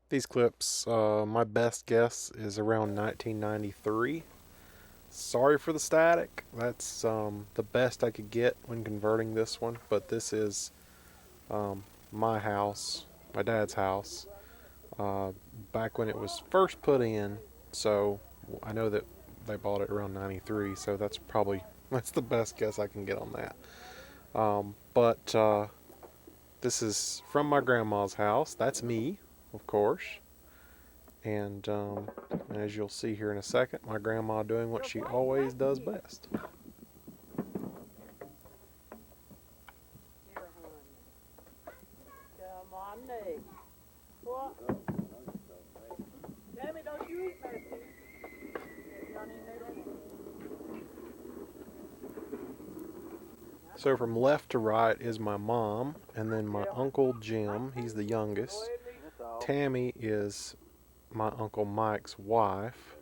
These clips, my best guess is around 1993. Sorry for the static. That's the best I could get when converting this one, but this is um, my house, my dad's house, uh, back when it was first put in. So I know that they bought it around 93, so that's the best guess I can get on that. But this is from my grandma's house. That's me, of course. And as you'll see here in a second, my grandma doing what she always does best. Come on, Nate. What? Tammy, don't you eat that too? So from left to right is my mom, and then my Uncle Jim, he's the youngest. Tammy is my Uncle Mike's wife.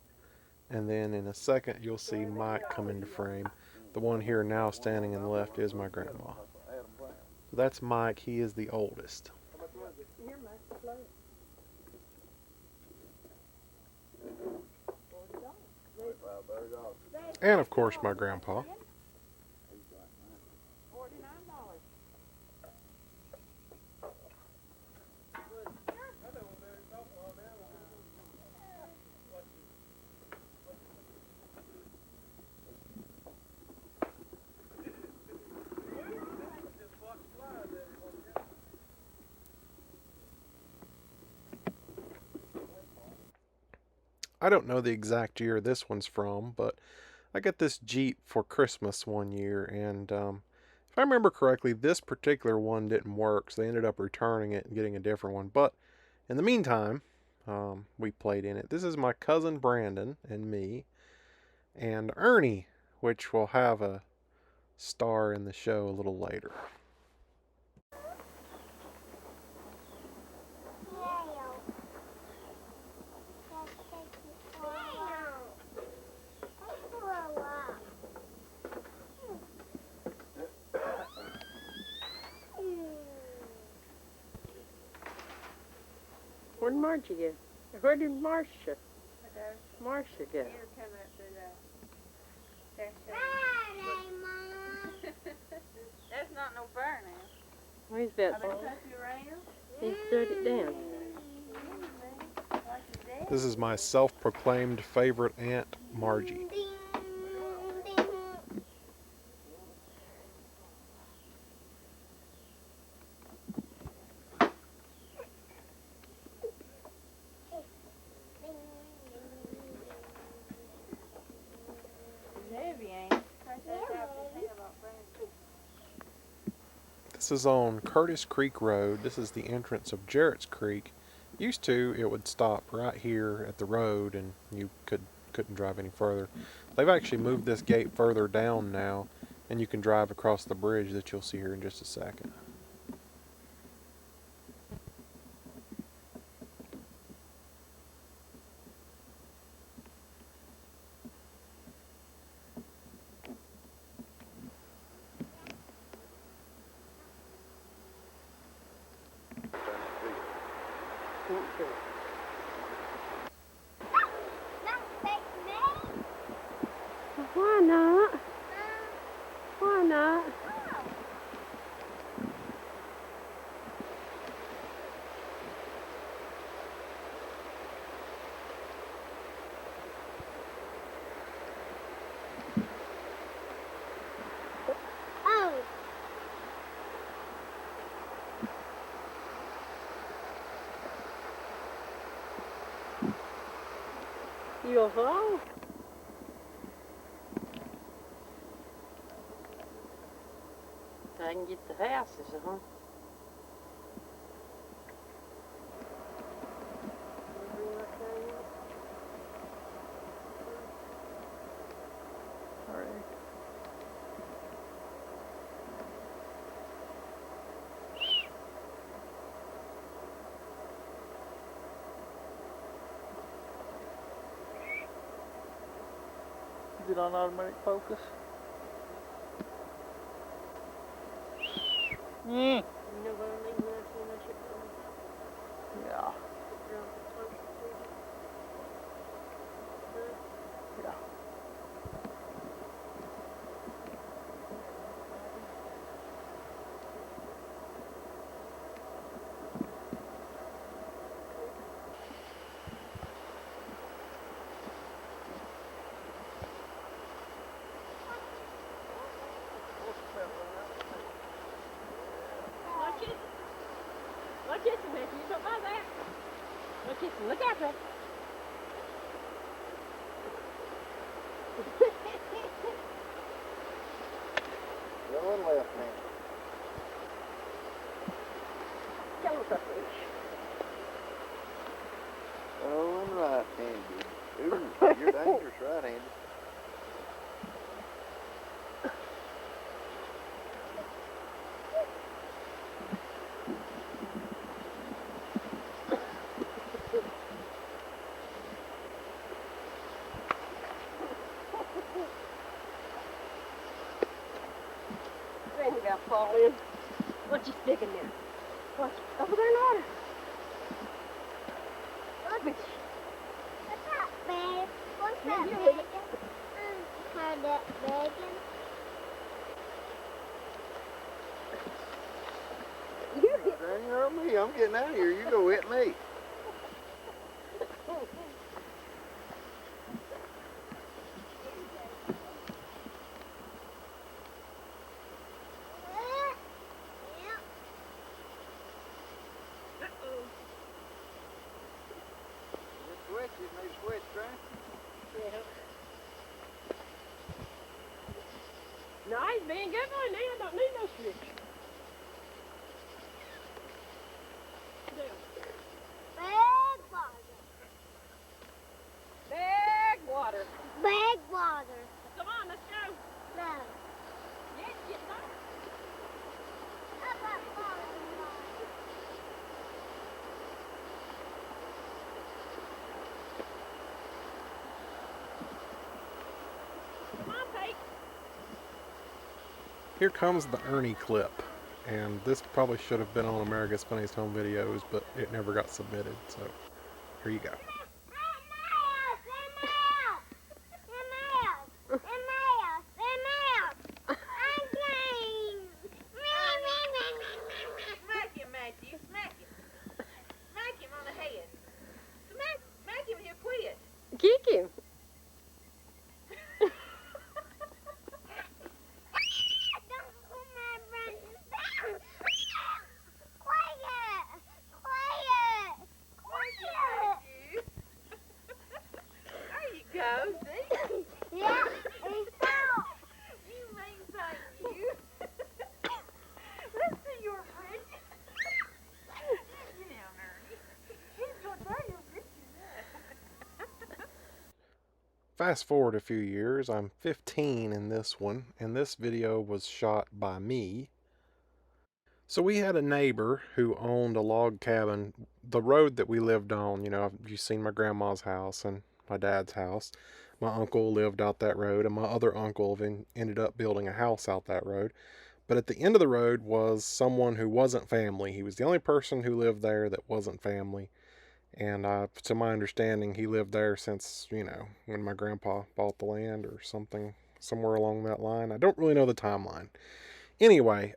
And then in a second you'll see Mike come into frame. The one here now standing in the left is my grandma. So that's Mike, he is the oldest. And of course my grandpa. I don't know the exact year this one's from, but I got this Jeep for Christmas one year, and if I remember correctly, this particular one didn't work, so they ended up returning it and getting a different one. But in the meantime, we played in it. This is my cousin Brandon and me, and Ernie, which will have a star in the show a little later. Where'd Margie go? Where did Marcia? Marcia go? That's not no burn now. Where's that? He stood it down. This is my self-proclaimed favorite aunt, Margie. This is on Curtis Creek Road. This is the entrance of Jarretts Creek. Used to, it would stop right here at the road and you couldn't drive any further. They've actually moved this gate further down now, and you can drive across the bridge that you'll see here in just a second. Why not? Why not? You're home? I can get the houses, huh? Is it on automatic focus? You know what I mean? Yeah. Yeah. Look at you, Matthew. You don't buy that. Look at you. Look out there. Going left hand. Kill the fish. Going right handed. Ooh, you're dangerous right handed. Then you got to fall in. What you sticking there? What's over there in the water? Look at you. What's up, babe? What's Yeah, up, you bacon? hit Had that bacon. You hit. Dang, you're on me. I'm getting out of here. You go hit me. Switch, you need a switch, right? Yeah. No, he's being good boy now. I don't need no switch. Down. Big water. Big water. Big water. Come on, let's go. No. Yes, get down. How about water? Come on, Pete. Here comes the Ernie Clip. And this probably should have been on America's Funniest Home Videos, but it never got submitted, so here you go. Smack him, Matthew. Smack him. Smack him on the head. Smack him and he'll quit. Kick him. There you go, see? Yeah, he fell. You mean thing, you. Let's see your bridge. Get down, Ernie. He's going to throw your bridge. Fast forward a few years, I'm 15 in this one, and this video was shot by me. So we had a neighbor who owned a log cabin. The road that we lived on, you've seen my grandma's house and my dad's house. My uncle lived out that road, and my other uncle ended up building a house out that road. But at the end of the road was someone who wasn't family. He was the only person who lived there that wasn't family. And to my understanding, he lived there since, when my grandpa bought the land or something, somewhere along that line. I don't really know the timeline. Anyway,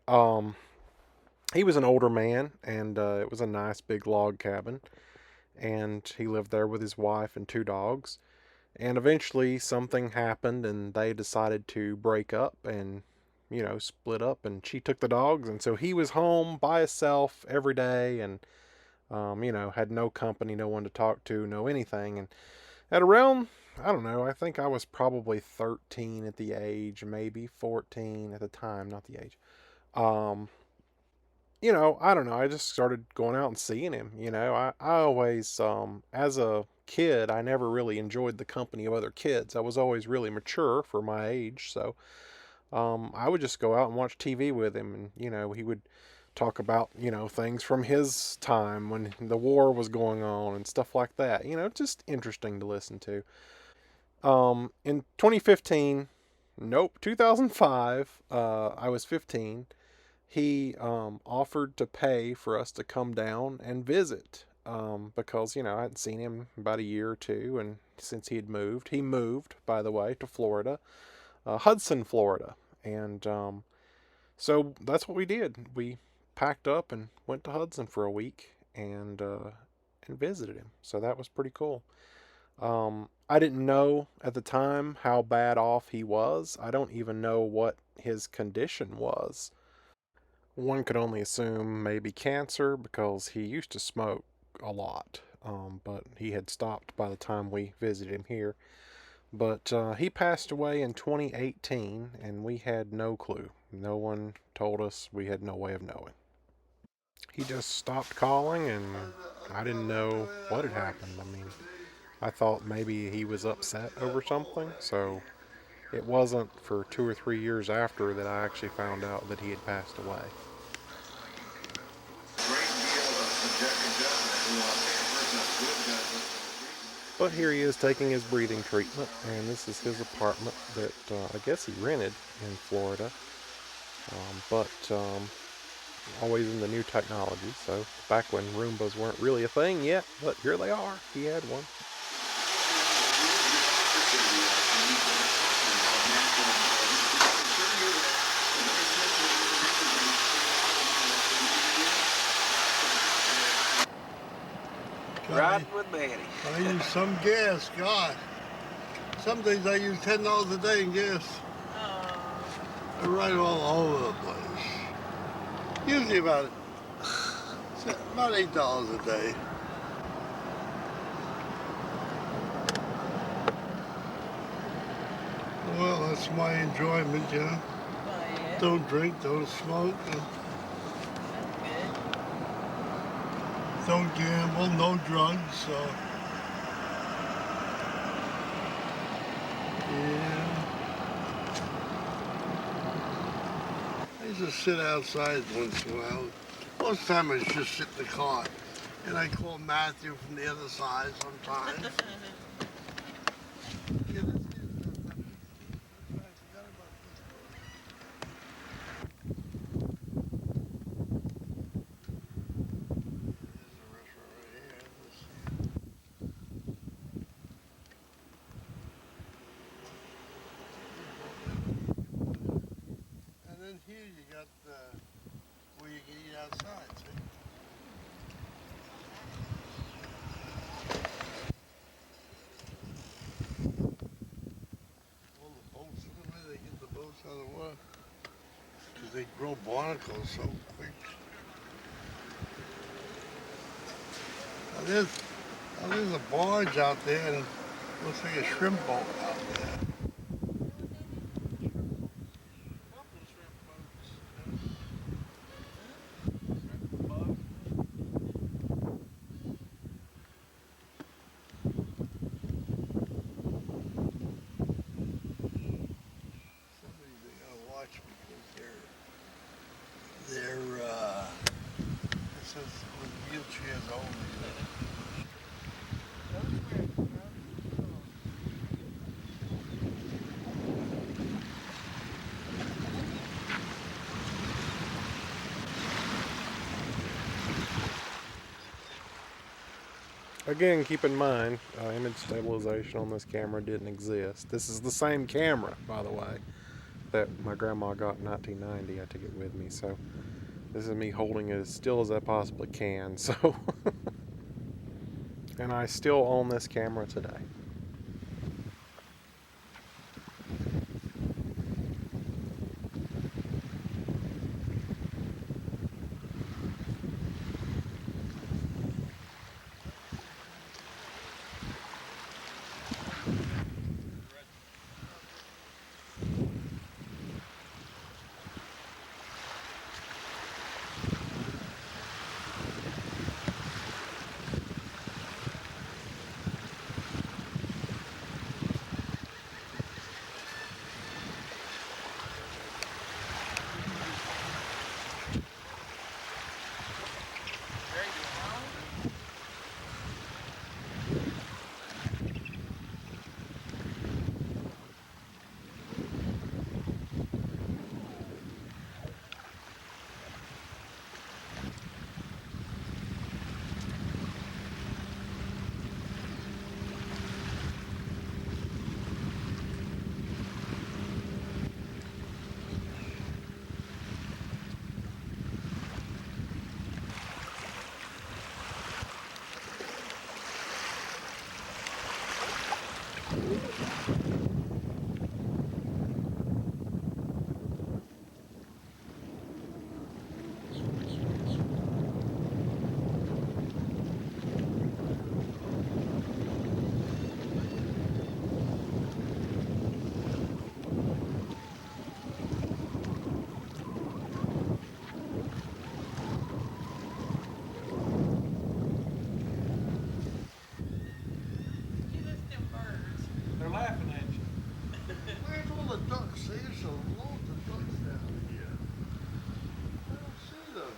he was an older man, and it was a nice big log cabin. And he lived there with his wife and 2 dogs. And eventually something happened, and they decided to break up and, split up. And she took the dogs, and so he was home by himself every day, and had no company, no one to talk to, no anything. And at around, I don't know, I think I was probably 13 at the age, maybe 14 at the time, not the age. I don't know, I just started going out and seeing him. I always, as a kid, I never really enjoyed the company of other kids. I was always really mature for my age, so I would just go out and watch TV with him, and he would talk about things from his time when the war was going on and stuff like that. Just interesting to listen to. In 2015, nope, 2005, I was 15. He offered to pay for us to come down and visit. because, I hadn't seen him about a year or two, and since he moved, by the way, to Florida, Hudson, Florida. And so that's what we did. We packed up and went to Hudson for a week and visited him. So that was pretty cool. I didn't know at the time how bad off he was. I don't even know what his condition was. One could only assume maybe cancer because he used to smoke a lot, but he had stopped by the time we visited him here. But he passed away in 2018, and we had no clue. No one told us. We had no way of knowing. He just stopped calling, and I didn't know what had happened. I mean, I thought maybe he was upset over something, so it wasn't for 2 or 3 years after that I actually found out that he had passed away. But here he is taking his breathing treatment, and this is his apartment that I guess he rented in Florida. But always in the new technology, so back when Roombas weren't really a thing yet, but here they are. He had one. Riding with Betty. I use some gas, God. Some days I use $10 a day in gas. I ride all over the place. Usually about $8 a day. Well, that's my enjoyment, you know. Don't drink, don't smoke, don't gamble, no drugs, so. Yeah. I used to sit outside once in a while. Most of the time I just sit in the car. And I call Matthew from the other side sometimes. And then here you got where you can eat outside, see? All the boats, look at where they get the boats out of the water. Because they grow barnacles so quick. There's a barge out there and it looks like a shrimp boat out there. Somebody they gotta watch because they're it says with wheelchairs only. Again, keep in mind, image stabilization on this camera didn't exist. This is the same camera, by the way, that my grandma got in 1990. I took it with me, so this is me holding it as still as I possibly can. So, and I still own this camera today. They're laughing at you. Where's all the ducks? There's a load of ducks down here. I don't see them.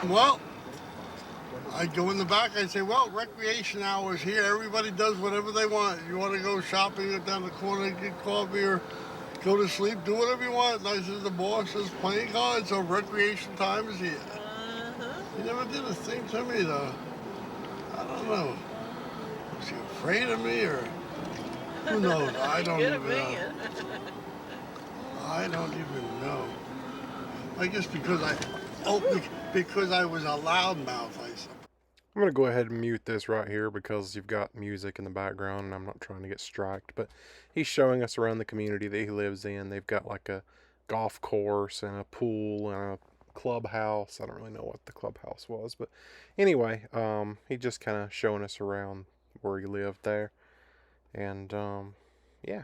Well, I go in the back, I say, well, recreation hours here. Everybody does whatever they want. You want to go shopping, go down the corner, get coffee, or go to sleep, do whatever you want. Nice as the boss is playing cards, so recreation time is here. He never did a thing to me, though. I don't know. Was he afraid of me, or who knows? I don't even know. I don't even know. I guess because I was a loudmouth, I suppose. I'm going to go ahead and mute this right here because you've got music in the background and I'm not trying to get striked. But he's showing us around the community that he lives in. They've got like a golf course and a pool and a clubhouse. I don't really know what the clubhouse was. But anyway, he just kind of showing us around where he lived there. And yeah.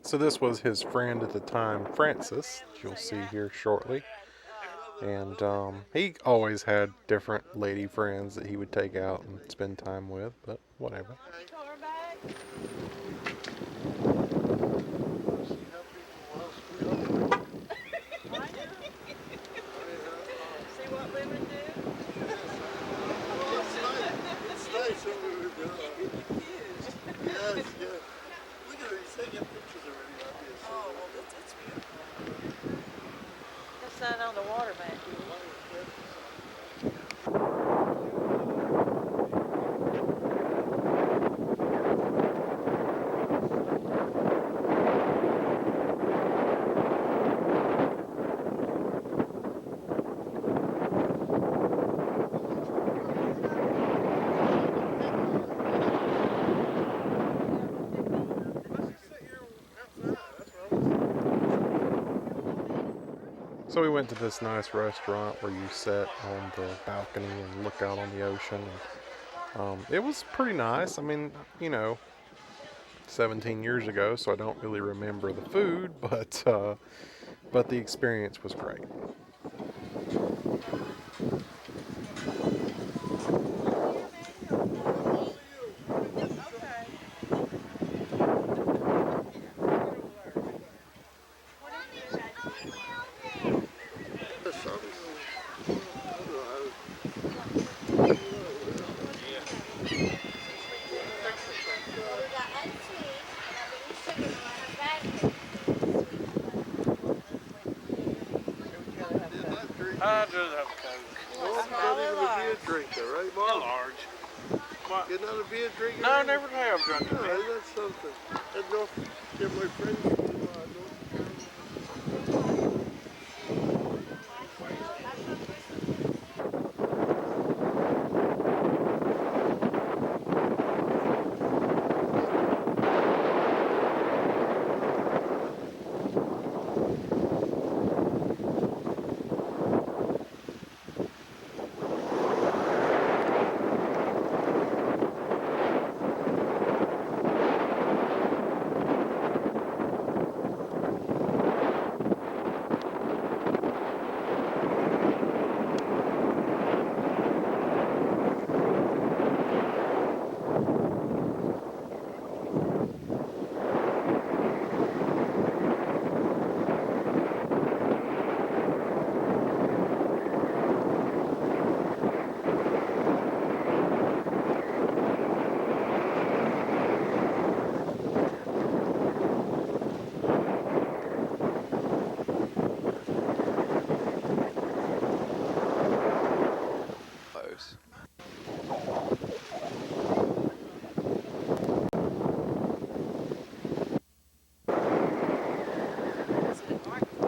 So this was his friend at the time, Francis, you'll see here shortly. And he always had different lady friends that he would take out and spend time with, but whatever. See what women do? It's nice when we were done. Confused. Yes, yes. Look at her, he's taking pictures already, obviously. Oh, well, that's beautiful. Just sat on the water mat. So we went to this nice restaurant where you sit on the balcony and look out on the ocean. And, it was pretty nice. I mean, 17 years ago, so I don't really remember the food, but the experience was great. I just have a Coke. Mom's not even a beer drinker, right, A Mom? large. What? You're not a beer drinker? No, I never have drunk No, it. that's something. I don't get my friends from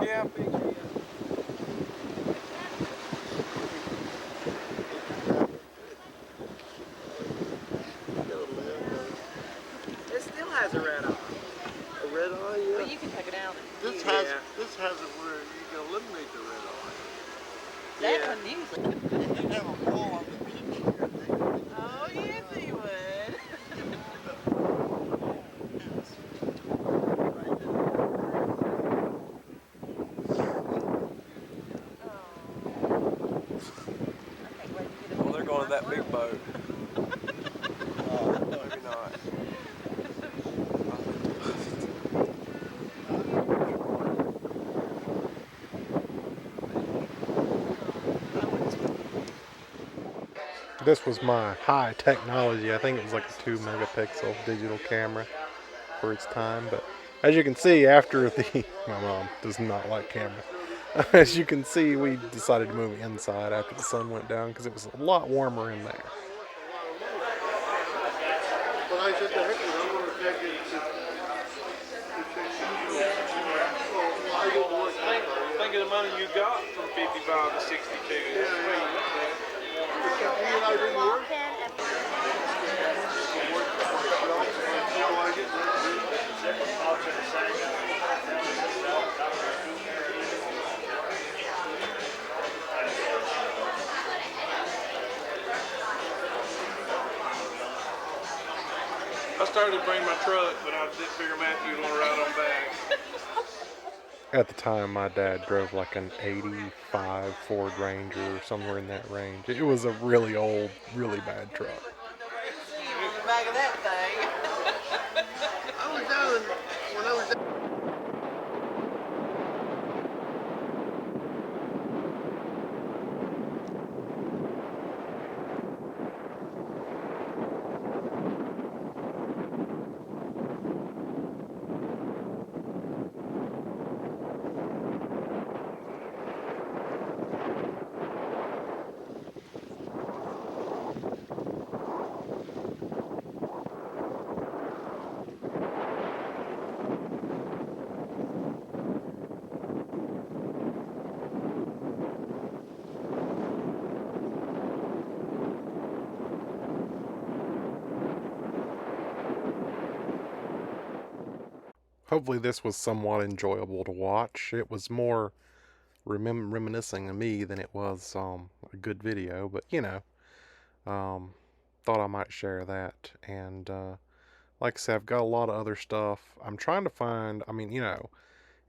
Yeah, picture, yeah. It still has a red eye. a red eye, yeah. Well, you can take it out. This has it where you can eliminate the red eye. That Yeah. one usually. You'd have a ball on the beach here. Oh, yes, he would. Well, they're going to that big boat. Maybe not. This was my high technology. I think it was like a 2 megapixel digital camera for its time. But as you can see, after the my mom does not like camera. As you can see, we decided to move inside after the sun went down because it was a lot warmer in there. But I said to her, I want to take it to I don't work that hard. Think of the money you got from 55 to 62. That's sweet. Except me and I didn't work. I started to bring my truck, but I didn't figure Matthew would want to ride on back. At the time, my dad drove like an 85 Ford Ranger or somewhere in that range. It was a really old, really bad truck. On the back of that thing. I was down when I was down. Hopefully, this was somewhat enjoyable to watch. It was more reminiscing of me than it was a good video, but um, thought I might share that. And like I said, I've got a lot of other stuff. I'm trying to find, I mean,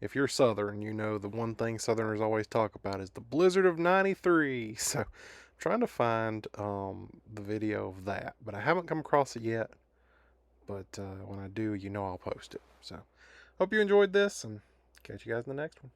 if you're Southern, the one thing Southerners always talk about is the blizzard of '93. So I'm trying to find the video of that, but I haven't come across it yet. But when I do, I'll post it. So hope you enjoyed this, and catch you guys in the next one.